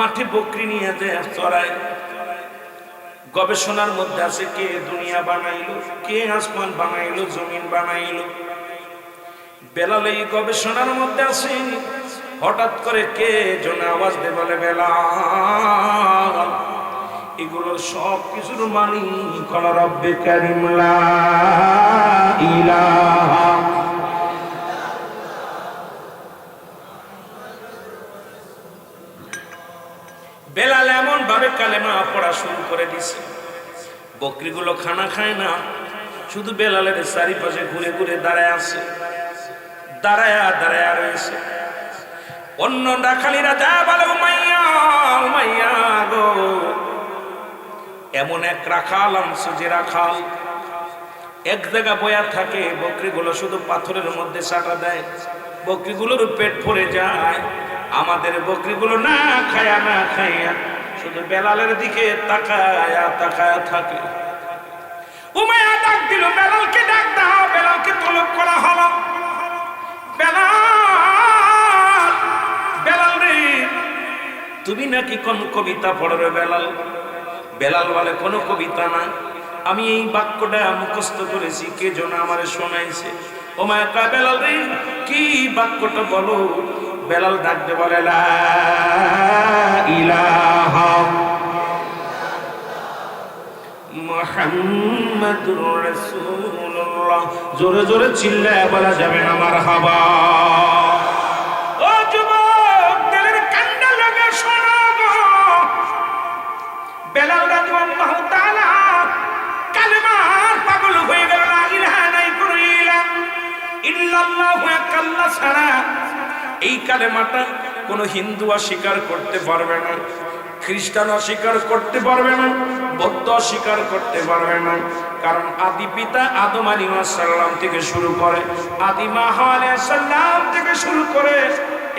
মাঠে বকরি নিয়ে যায় চড়ায়। গবেষণার মধ্যে আছে কে দুনিয়া বানাইলো, কে আসমান বানাইলো, জমিন বানাইলো। বেলাল এই গবেষণার মধ্যে আছে। হঠাৎ করে কে যেন আওয়াজ দিয়ে বলে, বেলাল এগুলোর সব কিছুর মালিক হলো রব্বে কারীম লা ইলাহা। বেলাল এমন ভাবে কালেমা পড়া শুরু করে দিছে, বকরিগুলো খানা খায় না, শুধু বেলালের চারিপাশে ঘুরে ঘুরে দাঁড়ায় আছে, দাঁড়ায়া দাঁড়ায়া রয়েছে। অন্য রাখালিরা যা বলে, উমাইয়া উমাইয়া গো, এমন এক রাখাল আনছো যে রাখাল এক জায়গা বয়া থাকে, বকরিগুলো শুধু পাথরের মধ্যে সাটা দেয়, বকরিগুলোর পেট ভরে যায়। আমাদের বকরিগুলো না খায়া না খাইয়া শুধু বেলালের দিকে তাকায়া তাকায়া থাকে। উমাইয়া ডাক দিল, বেলালকে ডাক দাও। বেলালকে তলব করা হলো। বেলাল, বেলাল রে, তুমি নাকি কোন কবিতা পড়ো রে বেলাল? বেলাল বলে, কোনো কবিতা না, আমি এই বাক্যটা মুখস্থ করেছি, কে যেন আমারে শোনাইছে। উমাইয়া কয়, বেলাল রে কি বাক্যটা বলো? বেলাল ডাকতে বলে, লা ইলাহা মুহাম্মাদুর রাসূলুল্লাহ। জোরে জোরে চিল্লায় বলা যাবে না মারহাবা। ও যুবক, দিলের কান্না লাগা শোনো গো। বেলাল রাদিয়াল্লাহু তাআলা কালেমার পাগল হয়ে গেল। লা ইলাহা নাই কোন ইলাহ ইল্লাল্লাহু আল্লাহ ছাড়া। এই কালেমাটা কোন হিন্দু অস্বীকার করতে পারবে না, খ্রিস্টান অস্বীকার করতে পারবে না, বৌদ্ধ অস্বীকার করতে পারবে না। কারণ আদি পিতা আদম আলাইহিস সালাম থেকে শুরু করে, আদি মা হাওয়া আলাইহিস সালাম থেকে শুরু করে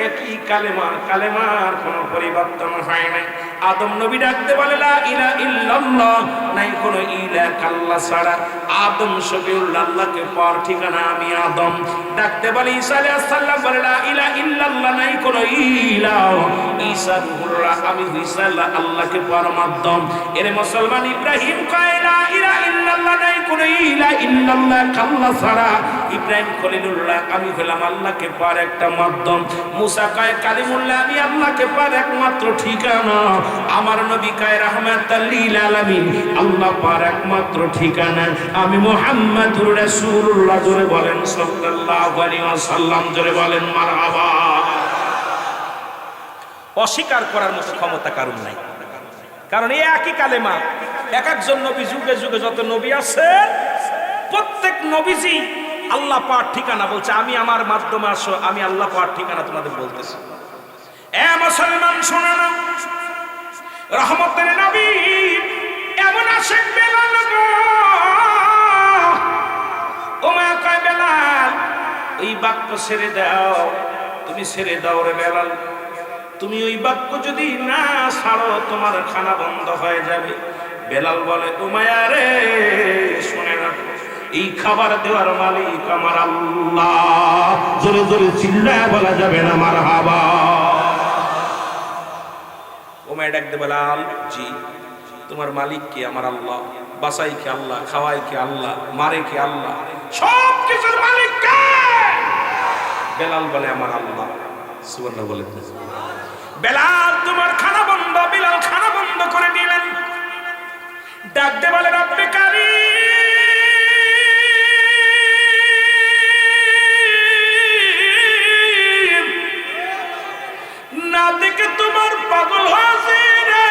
একই কালেমা, কালেমার কোনো পরিবর্তন হয় নাই। আদম নবী ডাকতে বলে, লা ইলাহা ইল্লাল্লাহ, নাই কোনো ইলাহ আল্লাহ ছাড়া। আদম শফিউল্লাহ, আল্লাহকে পাওয়ার ঠিকানা আমি আদম। ডাকতে বলে ঈসা আলাইহিস সালাম, বলে লা ইলাহা ইল্লাল্লাহ, নাই কোনো ইলাহ। ঈসা রূহুল্লাহ, আমি ঈসা আল্লাহকে পাওয়ার মাধ্যম। এর মুসলমান ইব্রাহিম কয়, লা ইলাহা ইল্লাল্লাহ, নাই কোনো ইলাহ ইল্লাল্লাহ আল্লাহ ছাড়া। ইব্রাহিম খলিলুল্লাহ, আমি হলাম আল্লাহকে পাওয়ার একটা মাধ্যম। মুসা কয়, কালিমুল্লাহ, আমি আল্লাহকে পাওয়ার একমাত্র ঠিকানা। আমার নবী কয়, রাহমাতাল লিল আলামিন, আল্লাহ পাওয়ার একমাত্র ঠিকানা আমি মুহাম্মাদুর রাসূলুল্লাহ। জোরে বলেন সাল্লাল্লাহু আলাইহি ওয়াসাল্লাম, জোরে বলেন মারহাবা। অস্বীকার করার মতো ক্ষমতা কারণ নাই, কারণ এই একই কালেমা এক একজন নবী, যুগে যুগে যত নবী আছে, প্রত্যেক নবীজি আল্লাহ পাওয়ার ঠিকানা বলছে। আমি আমার মাধ্যমে আসো, আমি আল্লাহ পাওয়ার ঠিকানা তোমাদের বলতেছি। এ মুসলমান শোনো না, রহমতের নবী এমন আশেক বেলাল গো। ওমা কয়, বেলাল ওই বাক্য ছেড়ে দাও, তুমি ছেড়ে দাও রে বেলাল। তুমি ওই বাক্য যদি না ছাড়ো, তোমার খানা বন্ধ হয়ে যাবে। বেলাল বলে, উমাইয়া রে শুনে রাখো, এই খাবার দেওয়ার মালিক আমার আল্লাহ। জোরে জোরে চিল্লায় বলা যাবে না মারহাবা। উমাইয়া ডাকতে, বেলাল জি, তোমার মালিক কি? আমার আল্লাহ। বাসাই কি আল্লাহ, খাওয়াই কি আল্লাহ, মারে কি আল্লাহ, সব কিছুর মালিক কে? বেলাল বলে, আমার আল্লাহ। সুবহানাল্লাহ বলেন। বেলাল তোমার খানা বন্ধ। বেলাল খানা বন্ধ করে দিলেন। ডাকতে বলে, রব্বে কারীম, না দেখে তোমার পাগল হয়েছে রে।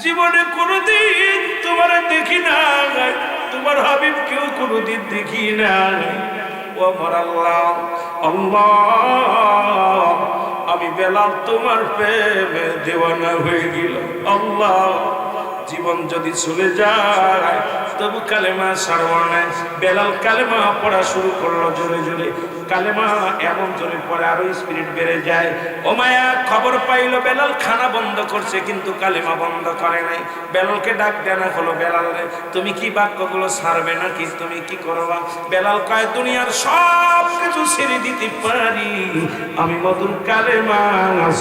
জীবনে কোনোদিন তোমার দেখি না, তোমার হাবিব কেউ কোনোদিন দেখি না। ও আমার আল্লাহ, আল্লাহ আমি বেলাল তোমার প্রেমে দেওয়ানা হয়ে গেল। আল্লাহ জীবন যদি চলে যায় তবু কালেমা ছাড়ব না। বেলাল কালেমা পড়া শুরু করলো জোরে জোরে। কালেমা এমন জোরে পড়ে আরো স্পিরিট বেড়ে যায়। ও মায়া খবর পাইলো বেলাল খানা বন্ধ করছে কিন্তু কালেমা বন্ধ করে নাই। বেলালকে ডাক দেনা হলো, বেলাল রে তুমি কি বাক্যগুলো ছাড়বে নাকি তুমি কি করবা? বেলাল কয় দুনিয়ার সব কিছু ছেড়ে দিতে পারি, আমি মধুর কালেমা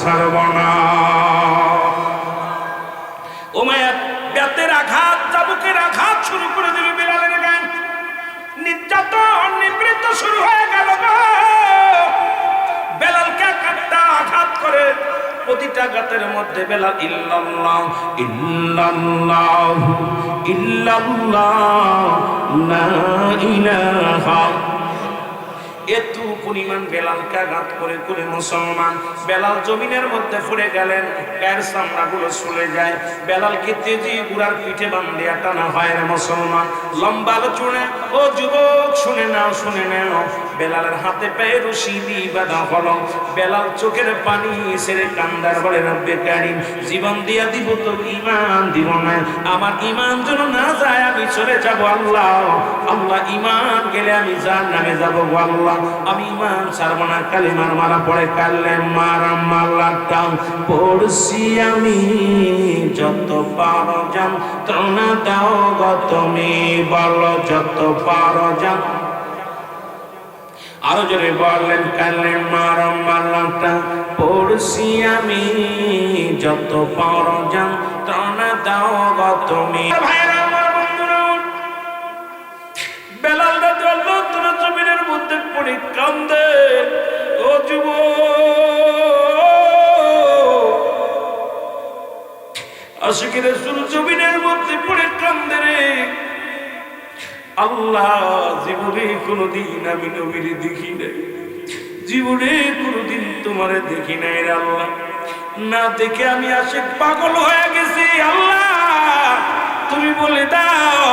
ছাড়ব না। ও মায়া বেতের আঘাত চাবুকের আঘাত শুরু করে দিল বেলালের গান। নির্যাতন নিবৃত্ত শুরু হয়ে গেল। বেলালকে একটা আঘাত করে প্রতিটা আঘাতের মধ্যে বেলাল ইল্লাল্লাহ ইল্লাল্লাহ ইল্লাল্লাহ লা ইলাহা, এত পরিমাণ বেলালকে আঘাত করে করে মুসলমান বেলাল জমিনের মধ্যে পড়ে গেলেন। এর চামড়াগুলো চলে যায়। বেলালকে তেজি বুড়ার পিঠে বান্ধিয়া টানা হয় রে মুসলমান। লম্বা চুনে ও যুবক শুনে নাও শুনে নাও, বেলালের হাতে পায়ে রশি দিয়ে বাঁধা হলো। বেলাল চোখের পানি ছেড়ে কান্দার বলে রব্বে কারীম জীবন দিয়া দিব তো ঈমান দিব না, আমার ঈমান যেন না যায়, আমি চলে যাব আল্লাহ। আল্লাহ ঈমান গেলে আমি জান্নাতে যাব আল্লাহ, আমি ঈমান ছাড়ব না। কালিমার মালা পড়ে কালে মারা মালাটা পড়ছি আমি, যত পারো যন্ত্রণা দাও গো তুমি বলো, যত পারো আরো জোরে বললেন কালে মারা মালাটা পড়ছি আমি, যত পারো যন্ত্রণা দাও গো তুমি। ভাইরা আমার বন্ধুরা, বেলাল রাদিয়াল্লাহু তাআলা জমিনের মধ্যে পড়ে কান্দে। ও যুবক আশিক রাসূল জমিনের মধ্যে পড়ে কান্দে রে। আল্লাহ জীবনে কোনদিন আমি নবীর দেখি নাই, জীবনে কোনদিন তোমারে দেখি নাই রে আল্লাহ। না দেখে আমি আশিক পাগল হয়ে গেছি। আল্লাহ তুমি বলে দাও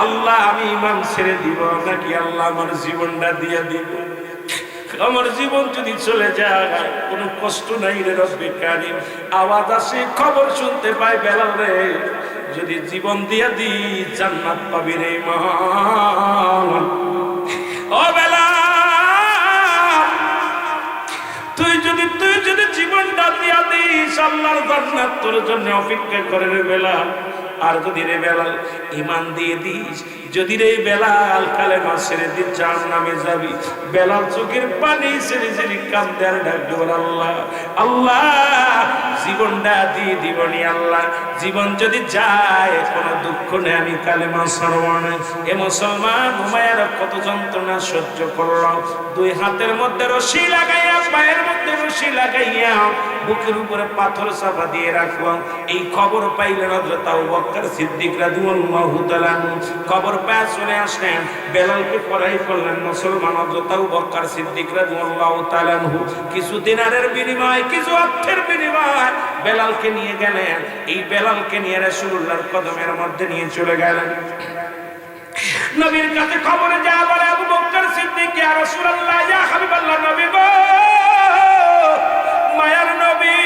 আল্লাহ আমি ঈমান ছেড়ে দিব নাকি আল্লাহ আমার জীবনটা দিয়া দিব? আমার জীবন যদি চলে যায় কোনো কষ্ট নাই রে রব্বে কারীম। আওয়াজ আসে, খবর শুনতে পাই বেলাল রে যদি জীবন দিয়া দি জান্নাত পাবি রে ঈমান। ও বেলাল তুই যদি জীবনটা দিয়া দিস আল্লাহর জান্নাত তোর জন্য অপেক্ষা করে রে বেলাল। আর যদি রে বেলাল ঈমান দিয়ে দিস, যদি রে বেলাল কালেমা ছেড়ে দিস জাহান্নামে যাবি। বেলাল চোখের পানি ছেড়ে ছেড়ে কাঁদতে আর ডাক দেব আল্লাহ আল্লাহ জীবনটা দিয়ে দিবনি আল্লাহ। জীবন যদি যায় কোনো দুঃখ নেই, আমি কালেমা ছাড়ব না। এ মুসলমান উমাইয়ার কত যন্ত্রণা সহ্য করল। দুই হাতের মধ্যে রশি লাগাইয়া, পায়ের মধ্যে রশি লাগাইয়া, বুকের উপরে পাথর চাপা দিয়ে রাখলাম। এই খবর পাইলেন হযরত আবু বকর সিদ্দিক রাদিয়াল্লাহু তাআলা। খবর পেয়ে চলে আসলেন, বেলালকে পড়াই করলেন মুসলমান হযরত আবু বকর সিদ্দিক রাদিয়াল্লাহু তাআলা। কিছু দিনারের বিনিময়ে, কিছু অর্থের বিনিময়ে বেলালকে নিয়ে গেলেন। এই বেলালকে নিয়ে রাসূলুল্লাহর কদমের মধ্যে নিয়ে চলে গেলেন। নবীর কাছে খবরে যা বলে আবু বকর সিদ্দিক, ইয়া রাসূলুল্লাহ ইয়া হাবিবাল্লাহ, নবী গো মায়ার নবী,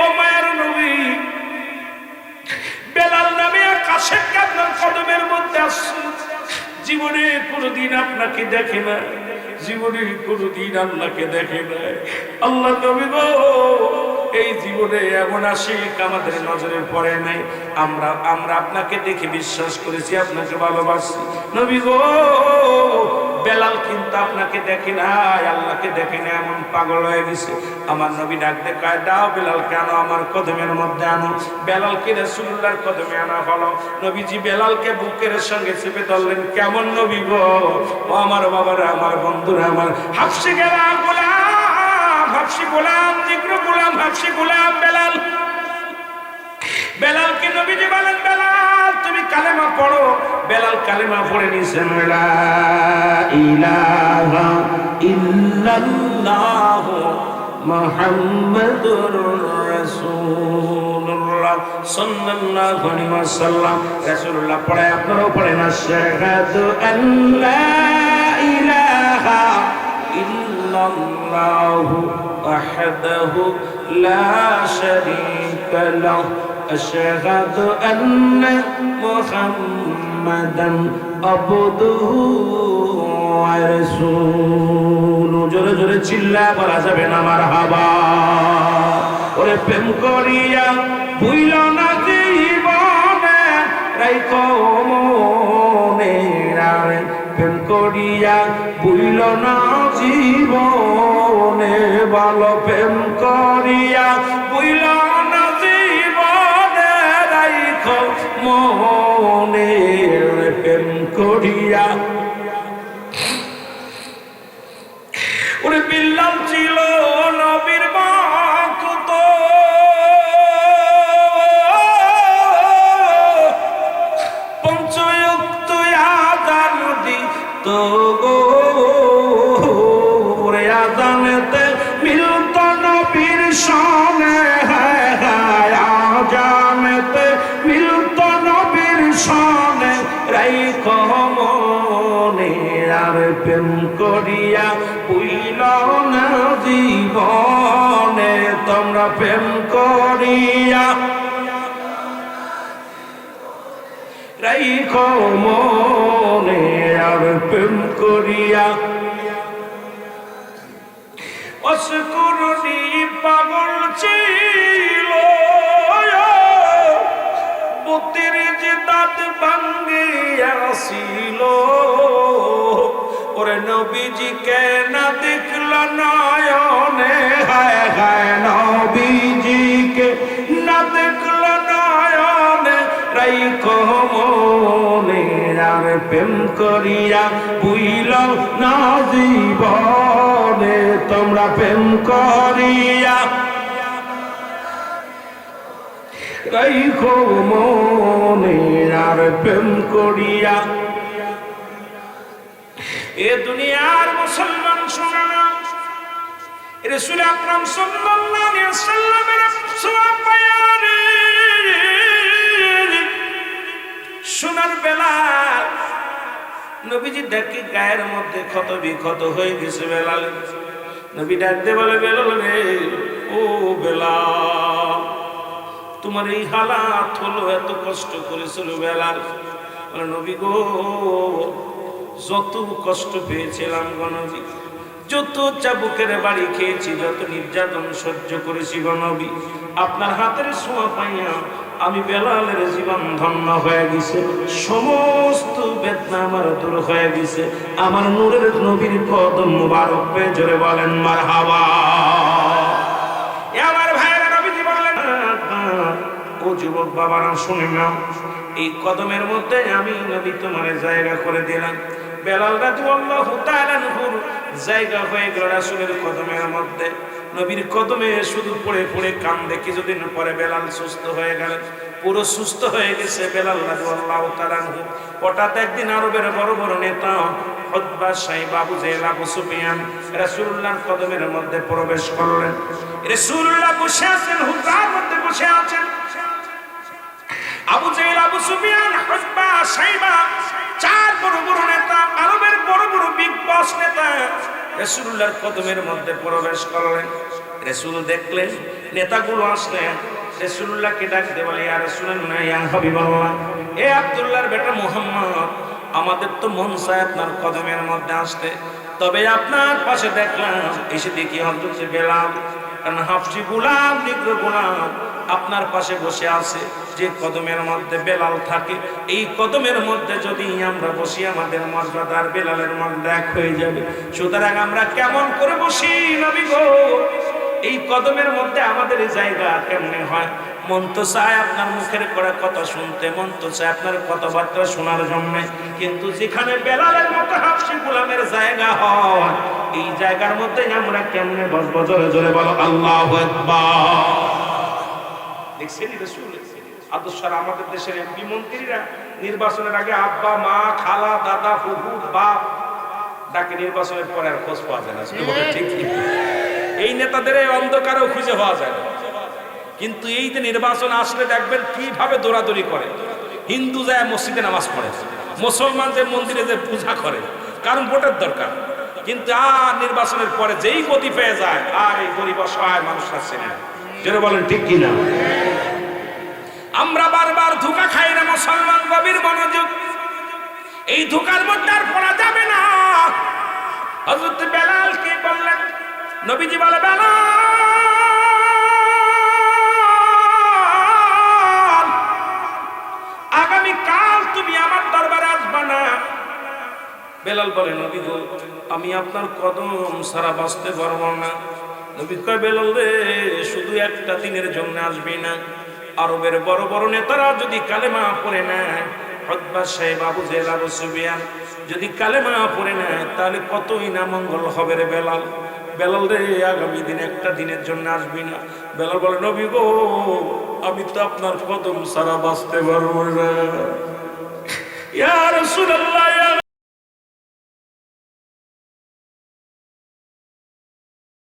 ও মায়ার নবী, বেলাল নামে কাছে আপনার কদমের মধ্যে আসছে। জীবনে কোনদিন আপনাকে দেখে না, জীবনে কোনদিন আল্লাহকে দেখে না। আল্লাহ নবী গো এই জীবনে এমন আশিক আমাদের নজরে পড়ে নাই। আমরা আপনাকে দেখে বিশ্বাস করেছি, আপনাকে ভালোবাসি। নবী গো বেলাল কিন্তু আপনাকে দেখে নাই, আল্লাহকে দেখে না, এমন পাগল হয়ে গেছে। আমার নবী ডাক দেখায়, দাও বেলালকে আনো, আমার কদমের মধ্যে আনো। বেলালকে রাসূলুল্লাহর কদমে আনা হলো। নবীজি বেলালকে বুকের সঙ্গে চেপে ধরলেন। কেমন নবী গো, ও আমার বাবারা, আমার বন্ধুরা, আমার হাফসি গোলাম, হাফসি গোলাম, জিগর গোলাম, হাফসি গোলাম বেলাল। বেলালকে নবীজি বলেন, বেলাল তুমি কালেমা পড়ো। বেলাল কালেমা পড়ে নিছেন, লা ইলাহা ইল্লাল্লাহ মুহাম্মাদুর রাসূলুল্লাহ সাল্লাল্লাহু আলাইহি ওয়াসাল্লাম। রাসূলুল্লাহ পড়ে, আপনারাও পড়েন, আশহাদু আল্লা ইলাহা ইল্লাল্লাহু ওয়াহদাহু লা শারীকা লাহু আশহাদু আন্না মুহাম্মাদান আবদুহু আয় রাসূল, জোরে জোরে চিল্লায় বলা যাবে না মারহাবা। ওরে প্রেম করিয়া ভুইল না জীবনে রাইখো মনে, আরে প্রেম করিয়া ভুইল না জীবনে, ভালো প্রেম করিয়া ভুইল না জীবনে রাইখো মনে, প্রেম করিয়া। ওরে বিল্লাল ছিল নবীর ভক্ত, পঞ্চয়ুক্ত আযান দিত গো, ওরে আযানেতে মিলত নবীর সনে, আযানেতে মিলত নবীর সনে রাইখো মনে, আর প্রেম করিয়া ভুইল না জীবনে, তোমরা প্রেম করিয়া রাইখো মনে, আর প্রেম করিয়া। অসকুরনি পাগল ছিল, বুতির যে দাঁত ভাঙ্গিয়াছিল, ওরে নবীজিকে না দেখল নয়নে, হায় হায় নবীজিকে না দেখল নয়নে রাইখো মনে, আর প্রেম করিয়া ভুইল না জীবনে, তোমরা প্রেম করিয়া রাইখো মনে, আর প্রেম করিয়া। এ দুনিয়ার মুসলমান শোনা না, রাসূল আকরাম সাল্লাল্লাহু আলাইহি ওয়াসাল্লামের সওয়াব পায়ারে সোনার বেলাল নবীজি দেখি গায়ের মধ্যে ক্ষত বিক্ষত হয়ে গেছে বেলাল। নবী ডাকতে বলে, বেলাল রে, ও বেলাল, তোমার এই হালাত হলো, এত কষ্ট করেছিল বেলাল। বলে, নবী গো, যত কষ্ট পেয়েছিলাম গো নবী, যত চাবুকের বাড়ি খেয়েছি, যত নির্যাতন সহ্য করেছি গো নবী, আপনার হাতের ছোঁয়া পাইয়া আমি বেলালের জীবন ধন্য হয়ে গেছে, সমস্ত বেদনা আমার দূর হয়ে গেছে, আমার নূরের নবীর কদম মুবারক পে জোরে বলেন মারহাবা। আমার ভাইরা নবীজি বলেন, ও যুবক বাবারা শুনে নাও, এই কদমের মধ্যে আমি নবী তোমার জায়গা করে দিলাম। বেলাল রাদিয়াল্লাহু তাআলা আনহুর জায়গা হয়ে গেল রাসূলের কদমের মধ্যে। নবীর কদমে শুধু পড়ে পড়ে কান্দে। কিছুদিন পরে বেলাল সুস্থ হয়ে গেলেন, পুরো সুস্থ হয়ে গেছে বেলাল রাদিয়াল্লাহু তাআলা আনহু। হঠাৎ একদিন আরবের বড় বড় নেতা উতবা, সাইবা, আবু জেহেল, আবু সুফিয়ান রাসূলুল্লাহর কদমের মধ্যে প্রবেশ করলেন। রাসূলুল্লাহ বসে আছেন, হুজরার মধ্যে বসে আছেন। আবু জেহেল, আবু সুফিয়ান, উতবা, সাইবা, চার বড় বড় নেতা, আরবের বড় বড় বিগ বস নেতা রাসূলুল্লাহর কদমের মধ্যে প্রবেশ করলেন। রাসূল দেখলেন নেতাগুলো আসলেন, রাসূলুল্লাহকে ডাকতে বলে, ইয়া রাসূলুল্লাহ, ইয়া হাবিবাল্লাহ, এ আব্দুল্লাহর বেটা মুহাম্মদ, আমাদের তো মন চায় আপনার কদমের মধ্যে আসতে, তবে আপনার পাশে দেখলাম এসে দেখি হযরত বেলাল, কারণ হাফসি গোলাম, নিগ্র গোলাম আপনার পাশে বসে আছে। যে কদমের মধ্যে বেলাল থাকে, এই কদমের মধ্যে যদি আমরা বসি, আমাদের মর্যাদার বেলালের মর্যাদা এক হয়ে যাবে। সুতরাং আমরা কেমন করে বসি নবী গো, এই কদমের মধ্যে আমাদের জায়গা কেমনে হয়? মন তো চায় আপনার মুখের করা কথা শুনতে, মন তো চায় আপনার কথাবার্তা শোনার জন্য, কিন্তু যেখানে বেলালের মতো হাফসি গোলামের জায়গা হয়, এই জায়গার মধ্যে আমরা কেমনে বসবো? জোরে জোরে বলো আল্লাহু আকবার। দেখছেন রাসূল আদর্শ আমাদের দেশের এমপি মন্ত্রীরা নির্বাচনের আগে আব্বা, মা, খালা, দাদা, ফুফু, বাপ ডাকে, নির্বাচনের পরে আর খোঁজ পাওয়া যায় না। ঠিক এই নেতাদের অন্ধকারেও খুঁজে পাওয়া যায় না, কিন্তু এই যে নির্বাচন আসলে দেখবেন কিভাবে দৌড়াদৌড়ি করে। হিন্দু যায় মসজিদে নামাজ পড়ে, মুসলমান যে মন্দিরে যে পূজা করে, কারণ ভোটের দরকার। কিন্তু আর নির্বাচনের পরে যেই গতি পেয়ে যায়, আর এই গরিব অসহায় মানুষ আছে না। যেটা বলেন ঠিক কিনা? আমরা বারবার ধোঁকা খাই না মুসলমান। গভীর মনোযোগ। এই ধোকার মধ্যে আর পড়া যাবে না। হযরত বেলালকে বললেন, নবীজি বলে, বেলাল আগামী কাল তুমি আমার দরবারে আসবা না। বেলাল বলে, নবী গো, আমি আপনার কদম ছাড়া বাঁচতে পারবো না। নবী কয়, বেলাল রে, শুধু একটা দিনের জন্য আসবি না। আরবের বড় বড় নেতারা যদি কালেমা পড়ে নেয়, উতবা সাহেব, আবু জেহেল, আবু সুফিয়ান যদি কালেমা পড়ে নেয়, তাহলে কতই না মঙ্গল হবে রে বেলাল। বেলাল রে, আগামী দিন একটা দিনের জন্য আসবি না। বেলাল বলে, নবী গো, আমি তো আপনার কদম ছাড়া বাঁচতে পারবো না। ইয়া রাসূলুল্লাহ।